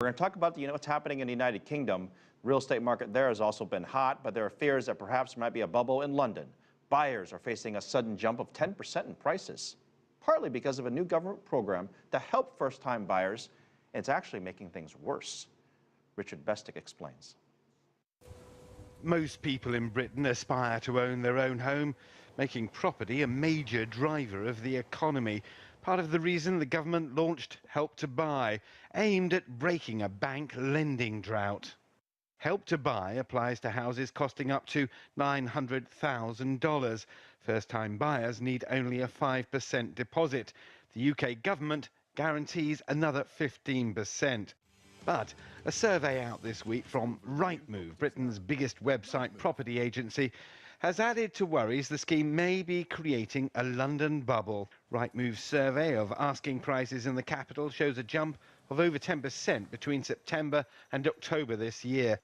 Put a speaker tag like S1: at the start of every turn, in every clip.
S1: We're going to talk about what's happening in the United Kingdom. The real estate market there has also been hot, but there are fears that perhaps there might be a bubble in London. Buyers are facing a sudden jump of 10% in prices, partly because of a new government program to help first-time buyers, and it's actually making things worse. Richard Bestick explains.
S2: Most people in Britain aspire to own their own home, making property a major driver of the economy. Part of the reason the government launched Help to Buy, aimed at breaking a bank lending drought. Help to Buy applies to houses costing up to $900,000. First-time buyers need only a 5% deposit. The UK government guarantees another 15%. But a survey out this week from Rightmove, Britain's biggest website property agency, has added to worries the scheme may be creating a London bubble. Rightmove's survey of asking prices in the capital shows a jump of over 10% between September and October this year.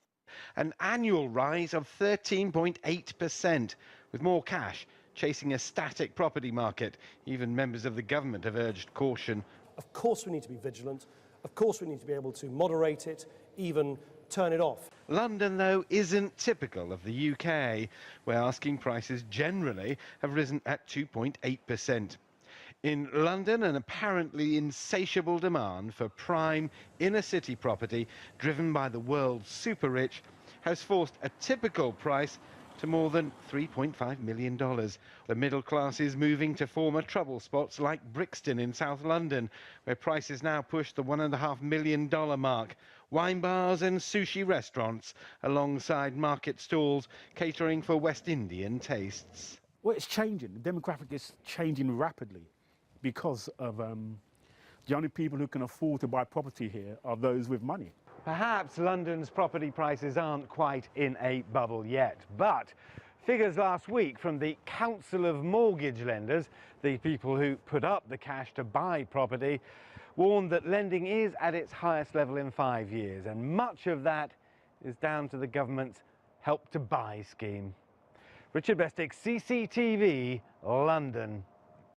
S2: An annual rise of 13.8%, with more cash chasing a static property market. Even members of the government have urged caution.
S3: Of course we need to be vigilant. Of course we need to be able to moderate it, even turn it off.
S2: London, though, isn't typical of the UK, where asking prices generally have risen at 2.8%. In London, an apparently insatiable demand for prime inner-city property, driven by the world's super-rich, has forced a typical price to more than $3.5 million. The middle class is moving to former trouble spots like Brixton in South London, where prices now push the $1.5 million mark. Wine bars and sushi restaurants alongside market stalls catering for West Indian tastes.
S4: Well, it's changing. The demographic is changing rapidly because of the only people who can afford to buy property here are those with money.
S2: Perhaps London's property prices aren't quite in a bubble yet, but figures last week from the Council of Mortgage Lenders, the people who put up the cash to buy property, warned that lending is at its highest level in 5 years, and much of that is down to the government's Help to Buy scheme. Richard Bestick, CCTV, London.